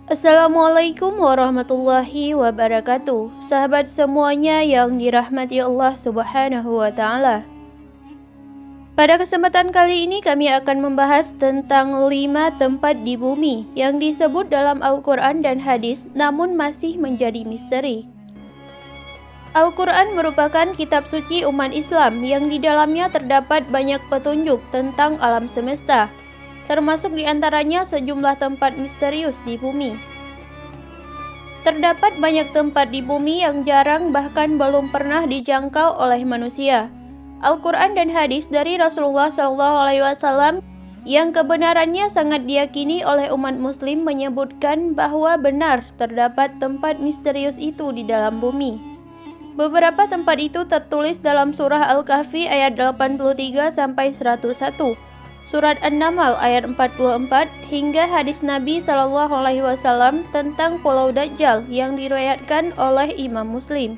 Assalamualaikum warahmatullahi wabarakatuh. Sahabat semuanya yang dirahmati Allah Subhanahu wa taala. Pada kesempatan kali ini kami akan membahas tentang 5 tempat di bumi yang disebut dalam Al-Qur'an dan hadis namun masih menjadi misteri. Al-Qur'an merupakan kitab suci umat Islam yang di dalamnya terdapat banyak petunjuk tentang alam semesta, termasuk diantaranya sejumlah tempat misterius di bumi. Terdapat banyak tempat di bumi yang jarang bahkan belum pernah dijangkau oleh manusia. Al-Quran dan hadis dari Rasulullah SAW yang kebenarannya sangat diyakini oleh umat muslim menyebutkan bahwa benar terdapat tempat misterius itu di dalam bumi. Beberapa tempat itu tertulis dalam surah Al-Kahfi ayat 83-101, surat An-Naml ayat 44, hingga hadis Nabi SAW tentang Pulau Dajjal yang diriwayatkan oleh Imam Muslim.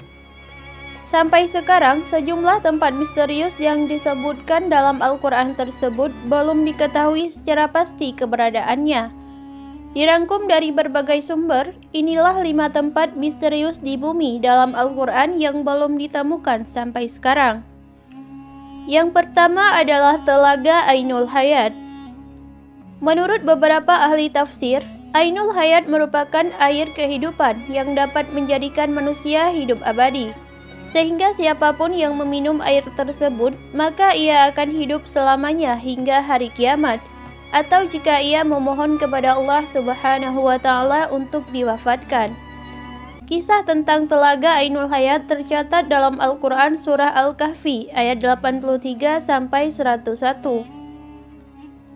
Sampai sekarang, sejumlah tempat misterius yang disebutkan dalam Al-Quran tersebut belum diketahui secara pasti keberadaannya. Dirangkum dari berbagai sumber, inilah 5 tempat misterius di bumi dalam Al-Quran yang belum ditemukan sampai sekarang. Yang pertama adalah Telaga Ainul Hayat. Menurut beberapa ahli tafsir, Ainul Hayat merupakan air kehidupan yang dapat menjadikan manusia hidup abadi. Sehingga siapapun yang meminum air tersebut, maka ia akan hidup selamanya hingga hari kiamat. Atau jika ia memohon kepada Allah Subhanahu wa taala untuk diwafatkan. Kisah tentang Telaga Ainul Hayat tercatat dalam Al-Quran surah Al-Kahfi ayat 83-101.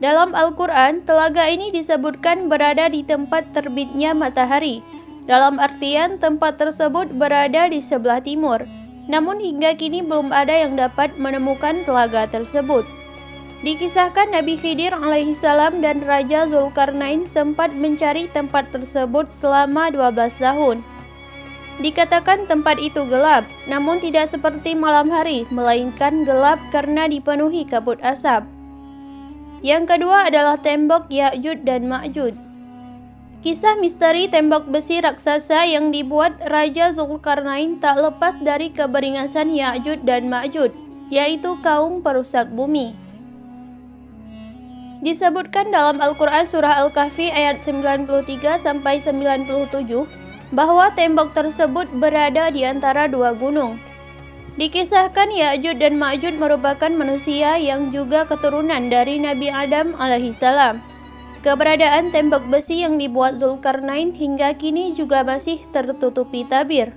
Dalam Al-Quran, telaga ini disebutkan berada di tempat terbitnya matahari. Dalam artian tempat tersebut berada di sebelah timur. Namun hingga kini belum ada yang dapat menemukan telaga tersebut. Dikisahkan Nabi Khidir alaihissalam dan Raja Zulkarnain sempat mencari tempat tersebut selama 12 tahun. Dikatakan tempat itu gelap, namun tidak seperti malam hari, melainkan gelap karena dipenuhi kabut asap. Yang kedua adalah tembok Ya'juj dan Ma'juj. Kisah misteri tembok besi raksasa yang dibuat Raja Zulkarnain tak lepas dari keberingasan Ya'juj dan Ma'juj, yaitu kaum perusak bumi. Disebutkan dalam Al-Quran surah Al-Kahfi ayat 93-97 bahwa tembok tersebut berada di antara 2 gunung. Dikisahkan Ya'juj dan Ma'juj merupakan manusia yang juga keturunan dari Nabi Adam alaihissalam. Keberadaan tembok besi yang dibuat Zulkarnain hingga kini juga masih tertutupi tabir.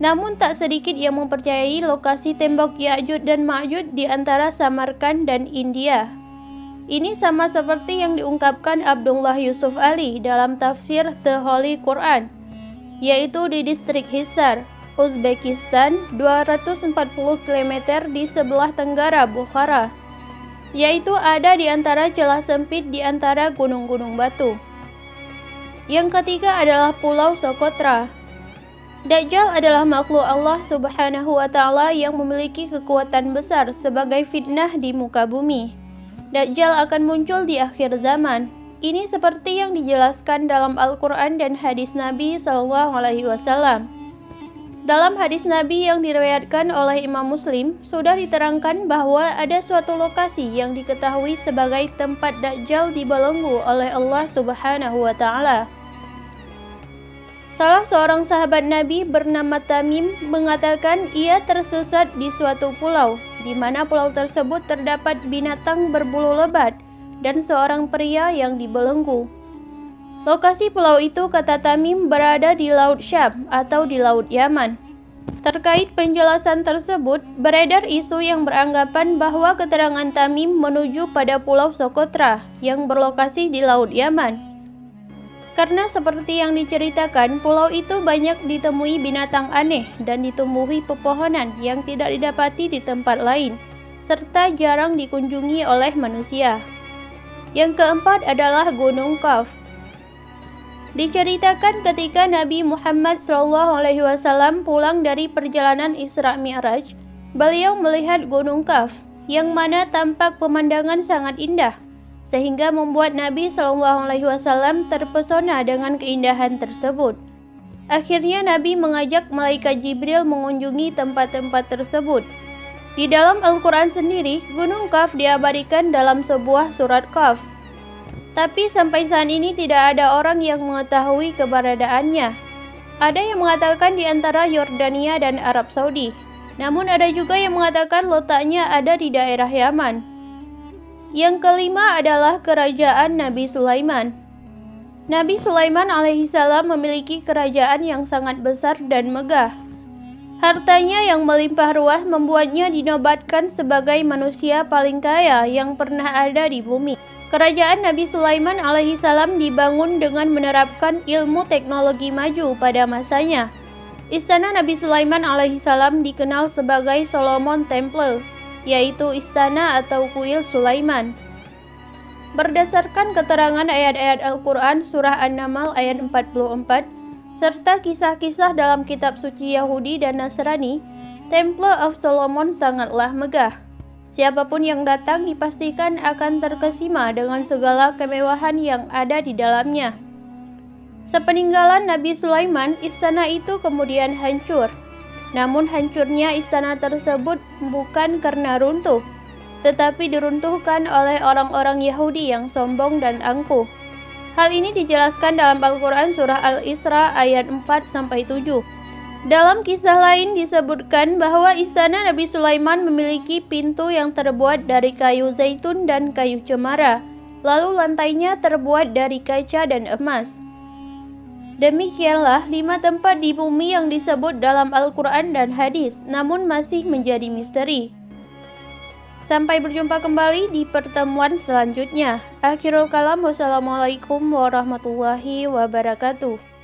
Namun tak sedikit yang mempercayai lokasi tembok Ya'juj dan Ma'juj di antara Samarkand dan India. Ini sama seperti yang diungkapkan Abdullah Yusuf Ali dalam tafsir The Holy Quran, yaitu di distrik Hisar, Uzbekistan, 240 km di sebelah tenggara Bukhara, yaitu ada di antara celah sempit di antara gunung-gunung batu. Yang ketiga adalah Pulau Socotra. Dajjal adalah makhluk Allah Subhanahu wa taala yang memiliki kekuatan besar sebagai fitnah di muka bumi. Dajjal akan muncul di akhir zaman. Ini seperti yang dijelaskan dalam Al-Quran dan hadis Nabi SAW. Dalam hadis Nabi yang diriwayatkan oleh Imam Muslim, sudah diterangkan bahwa ada suatu lokasi yang diketahui sebagai tempat Dajjal dibelenggu oleh Allah Subhanahu wa taala. Salah seorang sahabat Nabi bernama Tamim mengatakan ia tersesat di suatu pulau, di mana pulau tersebut terdapat binatang berbulu lebat dan seorang pria yang dibelenggu. Lokasi pulau itu, kata Tamim, berada di Laut Syam atau di Laut Yaman. Terkait penjelasan tersebut, beredar isu yang beranggapan bahwa keterangan Tamim menuju pada Pulau Socotra yang berlokasi di Laut Yaman. Karena seperti yang diceritakan, pulau itu banyak ditemui binatang aneh dan ditumbuhi pepohonan yang tidak didapati di tempat lain, serta jarang dikunjungi oleh manusia. Yang keempat adalah Gunung Kaf. Diceritakan ketika Nabi Muhammad SAW pulang dari perjalanan Isra Mi'raj, beliau melihat Gunung Kaf, yang mana tampak pemandangan sangat indah. sehingga membuat Nabi Shallallahu Alaihi Wasallam terpesona dengan keindahan tersebut. Akhirnya Nabi mengajak malaikat Jibril mengunjungi tempat-tempat tersebut. Di dalam Al-Quran sendiri, Gunung Kaf diabadikan dalam sebuah surat Kaf. Tapi sampai saat ini tidak ada orang yang mengetahui keberadaannya. Ada yang mengatakan di antara Yordania dan Arab Saudi. Namun ada juga yang mengatakan letaknya ada di daerah Yaman. Yang kelima adalah kerajaan Nabi Sulaiman. Nabi Sulaiman alaihissalam memiliki kerajaan yang sangat besar dan megah. Hartanya yang melimpah ruah membuatnya dinobatkan sebagai manusia paling kaya yang pernah ada di bumi. Kerajaan Nabi Sulaiman alaihissalam dibangun dengan menerapkan ilmu teknologi maju pada masanya. Istana Nabi Sulaiman alaihissalam dikenal sebagai Solomon Temple, yaitu istana atau kuil Sulaiman. Berdasarkan keterangan ayat-ayat Al-Quran Surah An-Naml ayat 44, serta kisah-kisah dalam kitab suci Yahudi dan Nasrani, Temple of Solomon sangatlah megah. Siapapun yang datang dipastikan akan terkesima dengan segala kemewahan yang ada di dalamnya. Sepeninggalan Nabi Sulaiman, istana itu kemudian hancur. Namun hancurnya istana tersebut bukan karena runtuh, tetapi diruntuhkan oleh orang-orang Yahudi yang sombong dan angkuh. Hal ini dijelaskan dalam Al-Quran Surah Al-Isra ayat 4-7. Dalam kisah lain disebutkan bahwa istana Nabi Sulaiman memiliki pintu yang terbuat dari kayu zaitun dan kayu cemara, lalu lantainya terbuat dari kaca dan emas. Demikianlah 5 tempat di bumi yang disebut dalam Al-Quran dan hadis, namun masih menjadi misteri. Sampai berjumpa kembali di pertemuan selanjutnya. Akhirul kalam, wassalamualaikum warahmatullahi wabarakatuh.